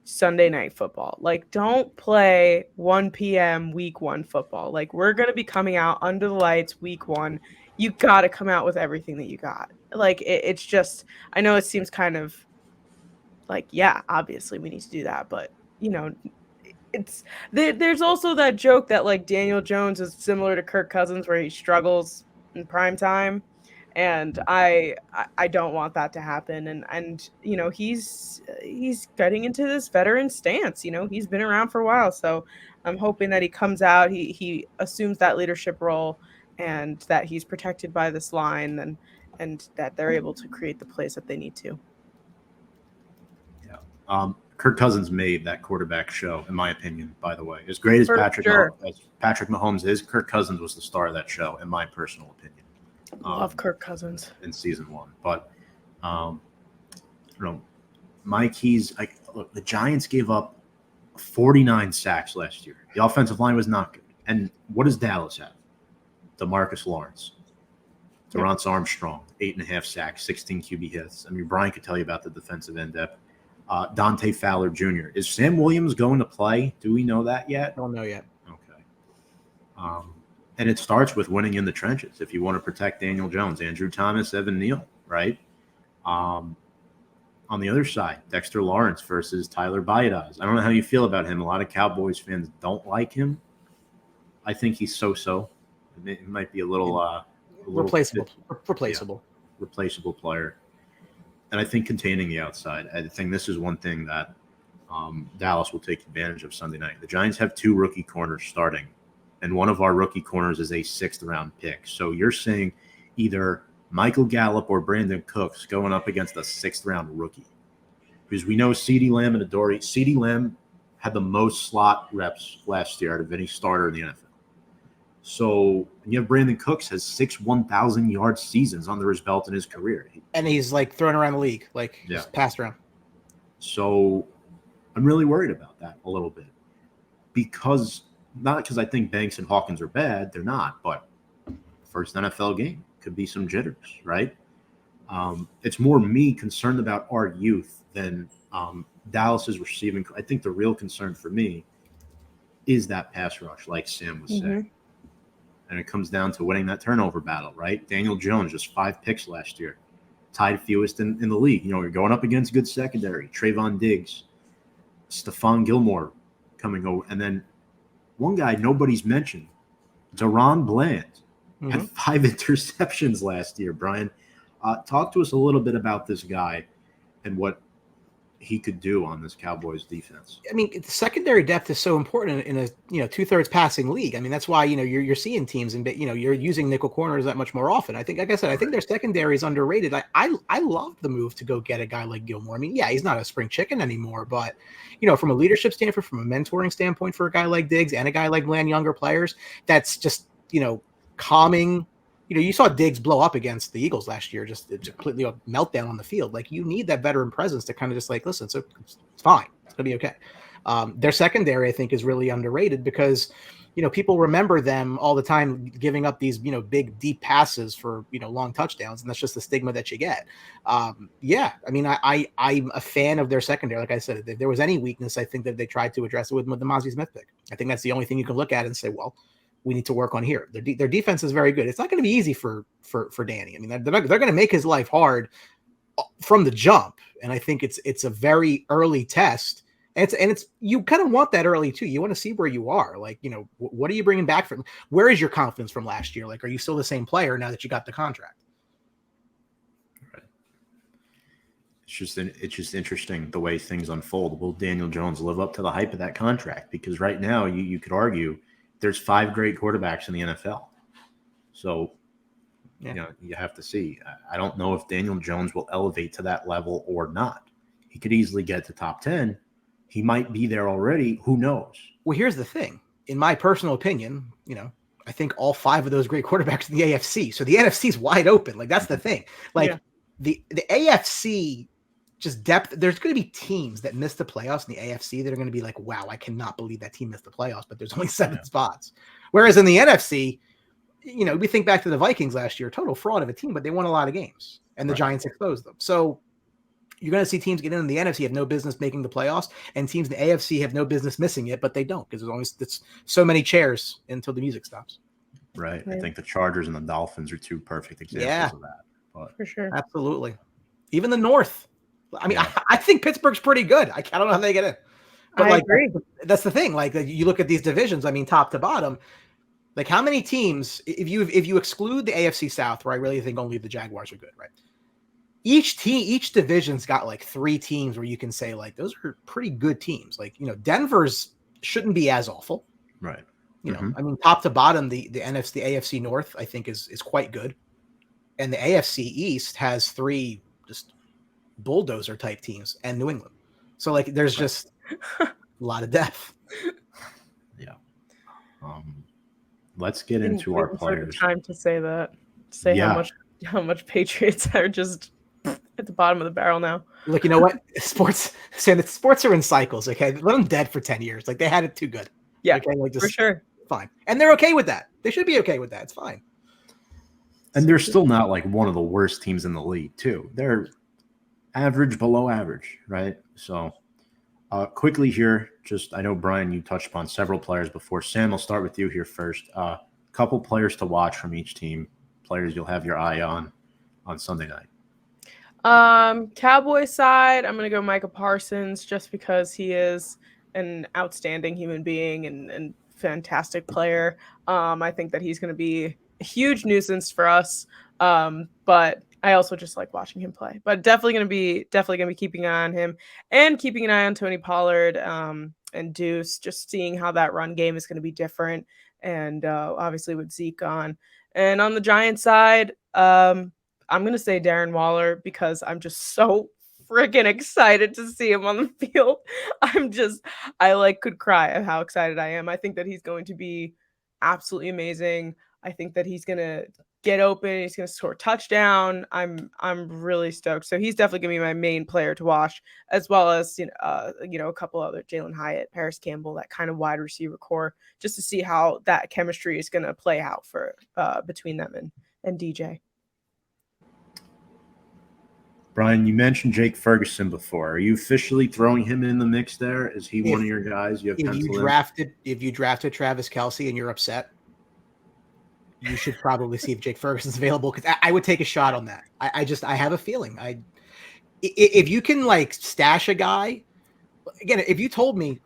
Speaker 3: Sunday Night Football. Like, don't play 1 p.m. Week 1 football. Like, we're going to be coming out under the lights Week 1. You got to come out with everything that you got. Like, it's just, I know it seems kind of like, obviously we need to do that, but there's also that joke that like Daniel Jones is similar to Kirk Cousins where he struggles in prime time, and I don't want that to happen. And he's getting into this veteran stance. He's been around for a while, so I'm hoping that he comes out, he assumes that leadership role, and that he's protected by this line, and that they're able to create the plays that they need to.
Speaker 1: Kirk Cousins made that quarterback show, in my opinion, by the way. As great as Patrick Mahomes is, Kirk Cousins was the star of that show, in my personal opinion.
Speaker 3: Love Kirk Cousins.
Speaker 1: In season 1. But, my keys, look, the Giants gave up 49 sacks last year. The offensive line was not good. And what does Dallas have? DeMarcus Lawrence. Terrence Armstrong, 8.5 sacks, 16 QB hits. I mean, Brian could tell you about the defensive end depth. Dante Fowler Jr. Is Sam Williams going to play? Do we know that yet?
Speaker 2: Don't know yet.
Speaker 1: Okay. And it starts with winning in the trenches. If you want to protect Daniel Jones, Andrew Thomas, Evan Neal, right? On the other side, Dexter Lawrence versus Tyler Biadasz. I don't know how you feel about him. A lot of Cowboys fans don't like him. I think he's so-so. It might be a little
Speaker 2: replaceable
Speaker 1: player. And I think containing the outside. I think this is one thing that Dallas will take advantage of Sunday night. The Giants have 2 rookie corners starting, and one of our rookie corners is a 6th-round pick. So you're saying either Michael Gallup or Brandon Cooks going up against a 6th-round rookie. because we know CeeDee Lamb and Adoree. CeeDee Lamb had the most slot reps last year out of any starter in the NFL. So you have Brandon Cooks has 6 1,000-yard seasons under his belt in his career.
Speaker 2: And he's like thrown around the league, like just passed around.
Speaker 1: So I'm really worried about that a little bit. Not because I think Banks and Hawkins are bad, they're not, but first NFL game could be some jitters, right? It's more me concerned about our youth than Dallas's receiving. I think the real concern for me is that pass rush, like Sam was saying. And it comes down to winning that turnover battle, right? Daniel Jones, just 5 picks last year, tied fewest in the league. You know, you're going up against good secondary. Trayvon Diggs, Stephon Gilmore coming over. And then one guy nobody's mentioned, Darren Bland, had 5 interceptions last year, Brian. Talk to us a little bit about this guy and what he could do on this Cowboys defense.
Speaker 2: I mean, secondary depth is so important in a 2/3 passing league. I mean, that's why you're seeing teams and you're using nickel corners that much more often. I think, like I said, I think their secondary is underrated. I love the move to go get a guy like Gilmore. I mean, yeah, he's not a spring chicken anymore, but from a leadership standpoint, from a mentoring standpoint for a guy like Diggs and a guy like Bland, younger players, that's just calming. You saw Diggs blow up against the Eagles last year, just completely a meltdown on the field. Like, you need that veteran presence to kind of just like, listen, it's fine. It's going to be okay. Their secondary, I think, is really underrated because, people remember them all the time giving up these, big, deep passes for, long touchdowns. And that's just the stigma that you get. Yeah. I mean, I'm a fan of their secondary. Like I said, if there was any weakness, I think that they tried to address it with the Mozzie Smith pick. I think that's the only thing you can look at and say, well, we need to work on here. Their defense is very good. It's not going to be easy for Danny. I mean, they're going to make his life hard from the jump. And I think it's a very early test. And it's you kind of want that early too. You want to see where you are. Like, what are you bringing back from? Where is your confidence from last year? Like, are you still the same player now that you got the contract?
Speaker 1: Right. It's just interesting the way things unfold. Will Daniel Jones live up to the hype of that contract? Because right now you could argue there's 5 great quarterbacks in the NFL. So, you have to see. I don't know if Daniel Jones will elevate to that level or not. He could easily get to top 10. He might be there already. Who knows?
Speaker 2: Well, here's the thing. In my personal opinion, I think all 5 of those great quarterbacks in the AFC. So the NFC is wide open. Like, that's the thing. Like, the AFC just depth. There's going to be teams that miss the playoffs in the AFC that are going to be like, wow, I cannot believe that team missed the playoffs, but there's only 7 spots. Whereas in the NFC, we think back to the Vikings last year, total fraud of a team, but they won a lot of games and the Giants exposed them. So you're going to see teams get in the NFC have no business making the playoffs, and teams in the AFC have no business missing it, but they don't because it's so many chairs until the music stops.
Speaker 1: Right. I think the Chargers and the Dolphins are 2 perfect examples of that. But
Speaker 3: for sure.
Speaker 2: Absolutely. Even the North. I mean, I think Pittsburgh's pretty good. I don't know how they get in. But
Speaker 3: I agree.
Speaker 2: That's the thing. Like, you look at these divisions, I mean, top to bottom, like how many teams, if you exclude the AFC South, where I really think only the Jaguars are good, right? Each division's got like 3 teams where you can say like, those are pretty good teams. Like, Denver's shouldn't be as awful.
Speaker 1: Right.
Speaker 2: I mean, top to bottom, the NFC, the AFC North, I think is quite good. And the AFC East has 3 just bulldozer type teams and New England. So like there's just a lot of depth.
Speaker 1: Yeah. Let's get into our players.
Speaker 3: Time to say that. How much Patriots are just at the bottom of the barrel now.
Speaker 2: Look, you know what? Sports are in cycles, okay? Let them dead for 10 years. Like, they had it too good.
Speaker 3: Yeah,
Speaker 2: okay? Like,
Speaker 3: for sure.
Speaker 2: Fine. And they're okay with that. They should be okay with that. It's fine.
Speaker 1: And they're still not like one of the worst teams in the league, too. They're average, below average, right? So quickly here, I know, Brian, you touched upon several players before. Sam, I'll start with you here first. Couple players to watch from each team, players you'll have your eye on Sunday night.
Speaker 3: Cowboy side, I'm going to go Micah Parsons just because he is an outstanding human being and fantastic player. I think that he's going to be a huge nuisance for us. But I also just like watching him play. But definitely going to be keeping an eye on him and keeping an eye on Tony Pollard and Deuce, just seeing how that run game is going to be different. And obviously with Zeke on. And on the Giants side, I'm going to say Darren Waller because I'm just so freaking excited to see him on the field. I could cry at how excited I am. I think that he's going to be absolutely amazing. I think that he's going to get open. He's going to score a touchdown. I'm really stoked. So he's definitely going to be my main player to watch, as well as a couple other Jalin Hyatt, Paris Campbell, that kind of wide receiver core, just to see how that chemistry is going to play out for between them and DJ.
Speaker 1: Brian, you mentioned Jake Ferguson before. Are you officially throwing him in the mix there? Is he one of your guys you have penciled in?
Speaker 2: If you drafted Travis Kelce and you're upset, you should probably see if Jake Ferguson's available, because I would take a shot on that. I have a feeling. If you can like stash a guy, again, if you told me,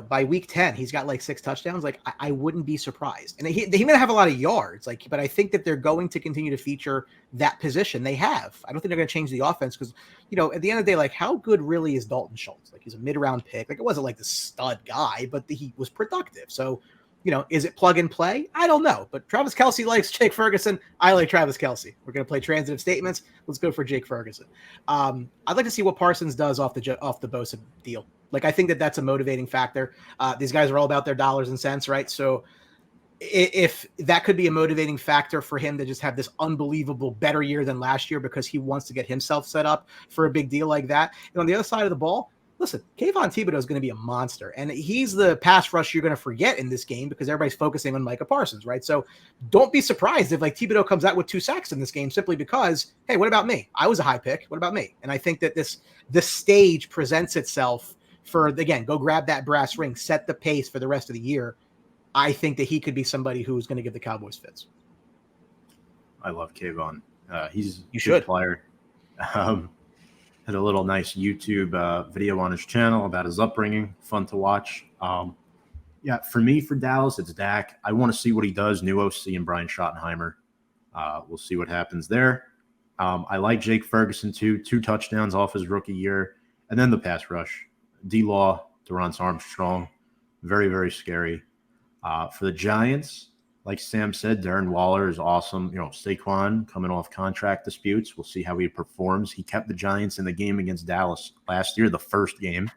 Speaker 2: by week 10, he's got like 6 touchdowns, like I wouldn't be surprised. And he may not have a lot of yards, but I think that they're going to continue to feature that position. They have. I don't think they're going to change the offense because, at the end of the day, like, how good really is Dalton Schultz? Like, he's a mid-round pick. Like, it wasn't like the stud guy, but he was productive. So, is it plug and play? I don't know. But Travis Kelce likes Jake Ferguson. I like Travis Kelce. We're going to play transitive statements. Let's go for Jake Ferguson. I'd like to see what Parsons does off the Bosa deal. Like, I think that that's a motivating factor. These guys are all about their dollars and cents, right? So if that could be a motivating factor for him to just have this unbelievable better year than last year because he wants to get himself set up for a big deal like that. And on the other side of the ball, listen, Kayvon Thibodeau is going to be a monster. And he's the pass rush you're going to forget in this game because everybody's focusing on Micah Parsons, right? So don't be surprised if like Thibodeau comes out with 2 sacks in this game simply because, hey, what about me? I was a high pick. What about me? And I think that this stage presents itself for, again, go grab that brass ring, set the pace for the rest of the year. I think that he could be somebody who's going to give the Cowboys fits.
Speaker 1: I love Kayvon. He's a
Speaker 2: good
Speaker 1: player. Had a little nice YouTube video on his channel about his upbringing. Fun to watch. For me, for Dallas, it's Dak. I want to see what he does. New OC and Brian Schottenheimer. We'll see what happens there. I like Jake Ferguson, too. 2 touchdowns off his rookie year. And then the pass rush. D-Law, Dorrance Armstrong. Very, very scary. For the Giants, like Sam said, Darren Waller is awesome. Saquon coming off contract disputes. We'll see how he performs. He kept the Giants in the game against Dallas last year, the first game.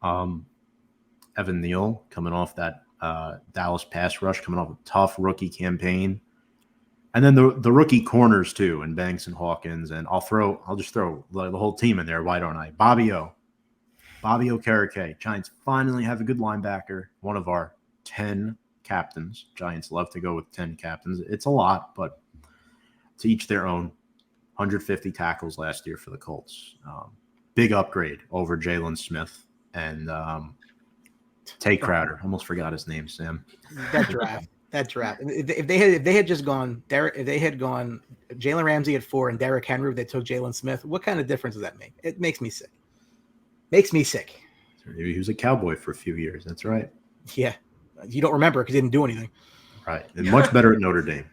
Speaker 1: Evan Neal coming off that Dallas pass rush, coming off a tough rookie campaign. And then the rookie corners, too, and Banks and Hawkins. And I'll just throw the whole team in there. Why don't I? Bobby Okereke. Giants finally have a good linebacker, one of our 10 captains. Giants love to go with 10 captains. It's a lot, but to each their own. 150 tackles last year for the Colts. Big upgrade over Jalin Smith and Tay Crowder. Almost forgot his name, Sam.
Speaker 2: That draft. If they had just gone Jalen Ramsey at 4 and Derrick Henry, they took Jalin Smith. What kind of difference does that make? It makes me sick.
Speaker 1: Maybe he was a Cowboy for a few years. That's right.
Speaker 2: Yeah. You don't remember because he didn't do anything.
Speaker 1: Right. And much better at Notre Dame.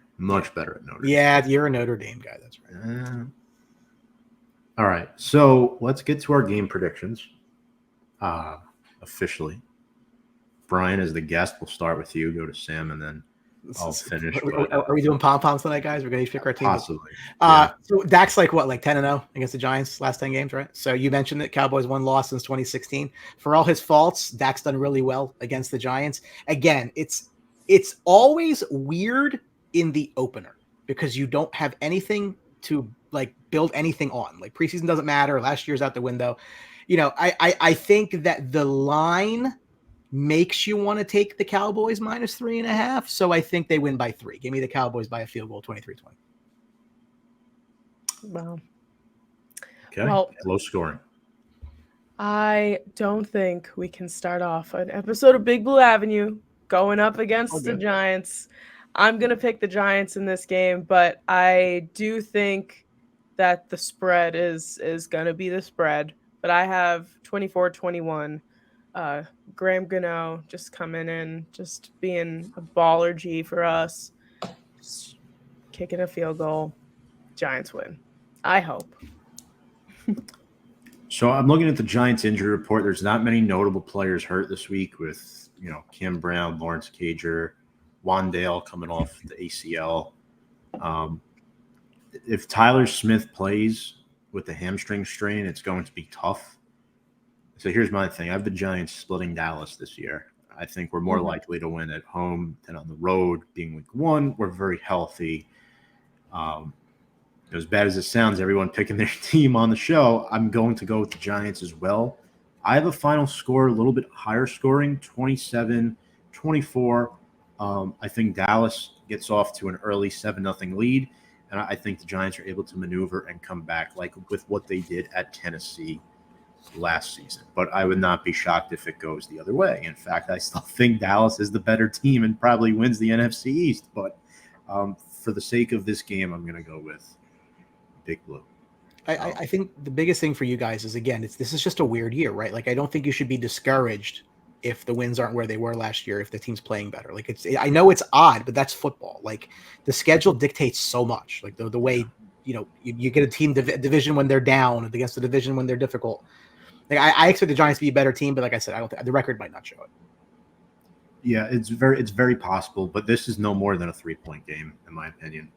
Speaker 1: Yeah,
Speaker 2: you're a Notre Dame guy. That's right.
Speaker 1: All right. So let's get to our game predictions. Officially. Brian, as the guest, we'll start with you. Go to Sam, and then I'll finish.
Speaker 2: Are we doing pom-poms tonight, guys? We're going to pick our team.
Speaker 1: Possibly.
Speaker 2: So Dak's like 10-0 against the Giants last 10 games, right? So you mentioned that Cowboys won loss since 2016. For all his faults, Dak's done really well against the Giants. Again, it's always weird in the opener because you don't have anything to like build anything on. Like preseason doesn't matter. Last year's out the window. I think that the line makes you want to take the Cowboys -3.5. So I think they win by 3. Give me the Cowboys by a field goal, 23-20.
Speaker 3: Wow.
Speaker 1: Okay. Well, low scoring.
Speaker 3: I don't think we can start off an episode of Big Blue Avenue going up against the Giants. I'm going to pick the Giants in this game, but I do think that the spread is going to be the spread. But I have 24-21. Graham Gano just coming in, just being a baller G for us, just kicking a field goal. Giants win. I hope.
Speaker 1: So I'm looking at the Giants injury report. There's not many notable players hurt this week with, Kim Brown, Lawrence Cager, Wandale coming off the ACL. If Tyler Smith plays, with the hamstring strain, it's going to be tough. So here's my thing. I have the Giants splitting Dallas this year. I think we're more likely to win at home than on the road. Being week 1, we're very healthy. As bad as it sounds, everyone picking their team on the show, I'm going to go with the Giants as well. I have a final score a little bit higher scoring, 27-24. I think Dallas gets off to an early 7-0 lead, and I think the Giants are able to maneuver and come back like with what they did at Tennessee last season. But I would not be shocked if it goes the other way. In fact, I still think Dallas is the better team and probably wins the NFC East. But for the sake of this game, I'm going to go with Big Blue.
Speaker 2: I think the biggest thing for you guys is, again, this is just a weird year, right? Like, I don't think you should be discouraged if the wins aren't where they were last year, if the team's playing better. Like, I know it's odd, but that's football. Like, the schedule dictates so much. Like, the way, you get a team division when they're down against the division when they're difficult. Like, I expect the Giants to be a better team, but like I said, I don't think the record might not show it.
Speaker 1: Yeah, it's very possible, but this is no more than a 3-point game, in my opinion.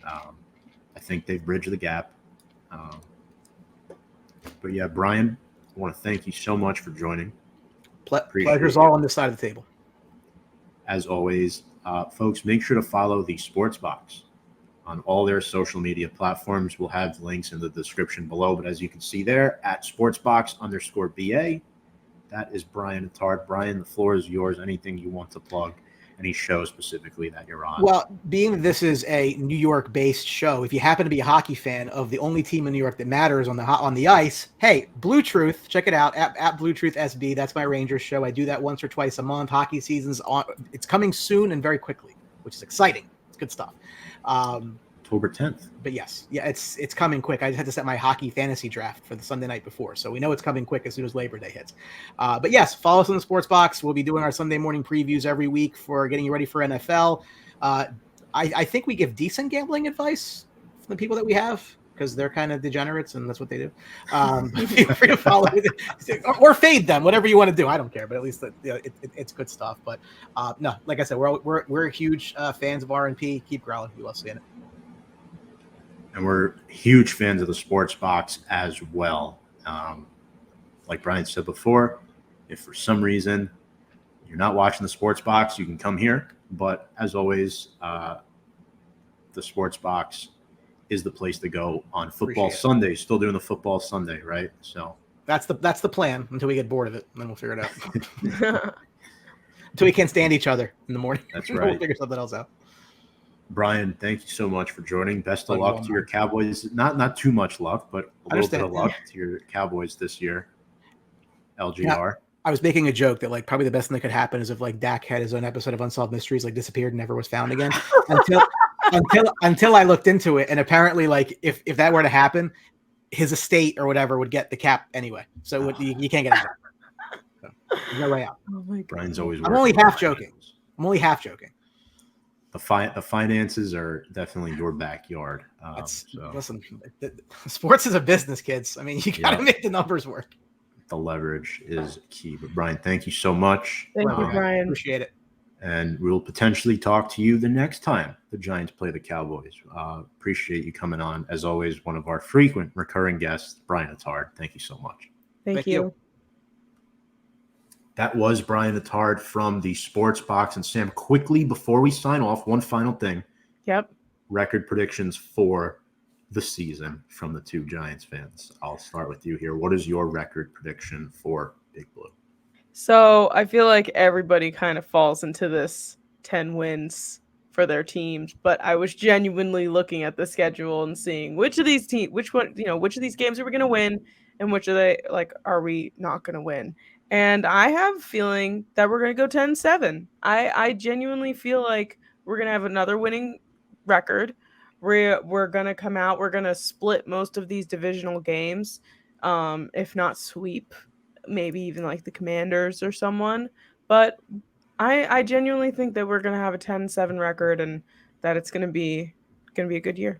Speaker 1: I think they've bridged the gap. But yeah, Brian, I want to thank you so much for joining.
Speaker 2: Pleasure's all on this side of the table.
Speaker 1: As always, folks, make sure to follow the Sports Box on all their social media platforms. We'll have links in the description below, but as you can see there, at sportsbox_BA, that is Brian Attard. Brian, the floor is yours. Anything you want to plug, any show specifically that you're on? Well,
Speaker 2: being this is a New York-based show, if you happen to be a hockey fan of the only team in New York that matters on the ice, hey, Blue Truth, check it out at Blue Truth SB. That's my Rangers show. I do that once or twice a month. Hockey season's on. It's coming soon and very quickly, which is exciting. It's good stuff.
Speaker 1: October 10th.
Speaker 2: But yes, yeah, it's coming quick. I just had to set my hockey fantasy draft for the Sunday night before, so we know it's coming quick as soon as Labor Day hits. But yes, follow us on the Sports Box. We'll be doing our Sunday morning previews every week for getting you ready for NFL. I think we give decent gambling advice for the people that we have, because they're kind of degenerates and that's what they do. Feel free to follow or fade them, whatever you want to do. I don't care, but at least it's good stuff. But no, like I said, we're huge fans of R&P. Keep growling. We love seeing it.
Speaker 1: And we're huge fans of the Sports Box as well. Like Brian said before, if for some reason you're not watching the Sports Box, you can come here. But as always, the Sports Box is the place to go on football Sunday. Still doing the football Sunday, right? So
Speaker 2: that's the plan until we get bored of it, and then we'll figure it out. Until we can't stand each other in the morning.
Speaker 1: That's right.
Speaker 2: We'll figure something else out.
Speaker 1: Brian, thank you so much for joining. Best of luck to your Cowboys. Not too much luck, but a little bit of luck to your Cowboys this year. LGR.
Speaker 2: Yeah, I was making a joke that like probably the best thing that could happen is if like Dak had his own episode of Unsolved Mysteries, like disappeared and never was found again. until I looked into it, and apparently like if that were to happen, his estate or whatever would get the cap anyway. So you can't get out. So, there's no way out.
Speaker 3: Oh my God.
Speaker 1: Brian's always.
Speaker 2: I'm only half joking.
Speaker 1: The finances are definitely your backyard.
Speaker 2: Listen, sports is a business, kids. I mean, you got to make the numbers work.
Speaker 1: The leverage is key. But Brian, thank you so much.
Speaker 3: Thank you, Brian.
Speaker 2: Appreciate it.
Speaker 1: And we'll potentially talk to you the next time the Giants play the Cowboys. Appreciate you coming on. As always, one of our frequent recurring guests, Brian Attard. Thank you so much.
Speaker 3: Thank you.
Speaker 1: That was Brian Attard from the Sports Box. And Sam, quickly before we sign off, one final thing.
Speaker 3: Yep.
Speaker 1: Record predictions for the season from the two Giants fans. I'll start with you here. What is your record prediction for Big Blue?
Speaker 3: So I feel like everybody kind of falls into this 10 wins for their teams, but I was genuinely looking at the schedule and seeing which of these games are we going to win and which are we not going to win. And I have a feeling that we're going to go 10-7. I genuinely feel like we're going to have another winning record. We're going to come out. We're going to split most of these divisional games, if not sweep, maybe even like the Commanders or someone. But I genuinely think that we're going to have a 10-7 record and that it's going to be a good year.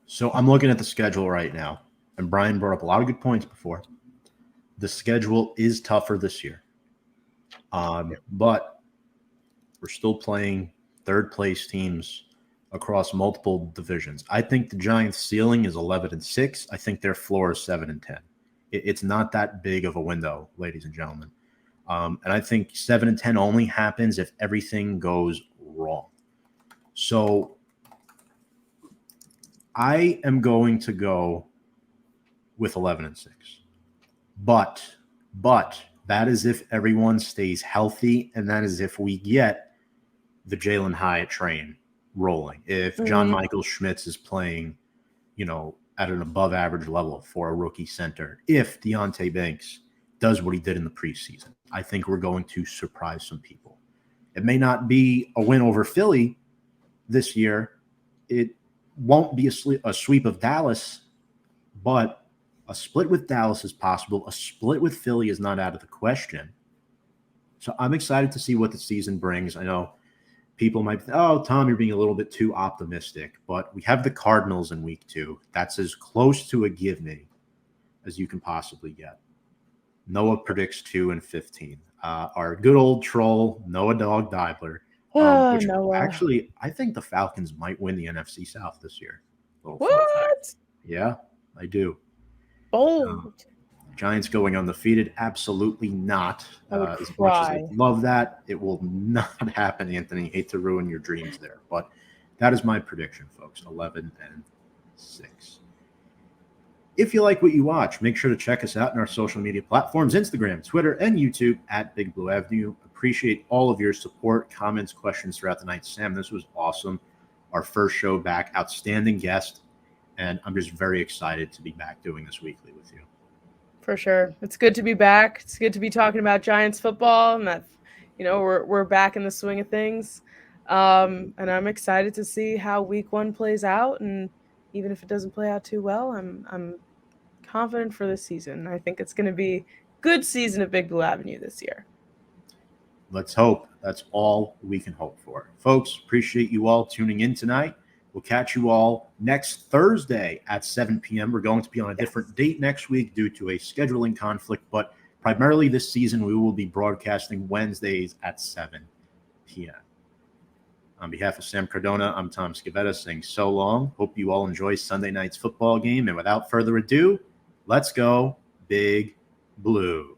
Speaker 1: So I'm looking at the schedule right now, and Brian brought up a lot of good points before. The schedule is tougher this year, but we're still playing third-place teams across multiple divisions. I think the Giants' ceiling is 11-6. I think their floor is 7-10. It's not that big of a window, ladies and gentlemen. And I think 7-10 only happens if everything goes wrong. So I am going to go with 11-6. But that is if everyone stays healthy, and that is if we get the Jalin Hyatt train rolling. If John Michael Schmitz is playing, at an above average level for a rookie center, if Deonte Banks does what he did in the preseason, I think we're going to surprise some people. It may not be a win over Philly this year. It won't be a sweep of Dallas, but a split with Dallas is possible. A split with Philly is not out of the question. So I'm excited to see what the season brings. I know people might think, oh, Tom, you're being a little bit too optimistic, but we have the Cardinals in week 2. That's as close to a give me as you can possibly get. Noah predicts 2-15. Our good old troll, Noah Dog Dibler, which
Speaker 3: Noah.
Speaker 1: actually, I think the Falcons might win the NFC South this year.
Speaker 3: What?
Speaker 1: Yeah, I do.
Speaker 3: Bold.
Speaker 1: Giants going undefeated? Absolutely not.
Speaker 3: I would
Speaker 1: as
Speaker 3: cry.
Speaker 1: much as I love that, it will not happen, Anthony. Hate to ruin your dreams there, but that is my prediction, folks. 11-6. If you like what you watch, make sure to check us out in our social media platforms, Instagram, Twitter, and YouTube at Big Blue Avenue. Appreciate all of your support, comments, questions throughout the night. Sam, this was awesome. Our first show back, outstanding guest, and I'm just very excited to be back doing this weekly with you.
Speaker 3: For sure. It's good to be back. It's good to be talking about Giants football, and that, we're back in the swing of things. And I'm excited to see how week 1 plays out. And even if it doesn't play out too well, I'm confident for this season. I think it's going to be a good season of Big Blue Avenue this year.
Speaker 1: Let's hope. That's all we can hope for. Folks, appreciate you all tuning in tonight. We'll catch you all next Thursday at 7 p.m. We're going to be on a different date next week due to a scheduling conflict, but primarily this season we will be broadcasting Wednesdays at 7 p.m. On behalf of Sam Cardona, I'm Tom Scavetta saying so long. Hope you all enjoy Sunday night's football game. And without further ado, let's go Big Blue.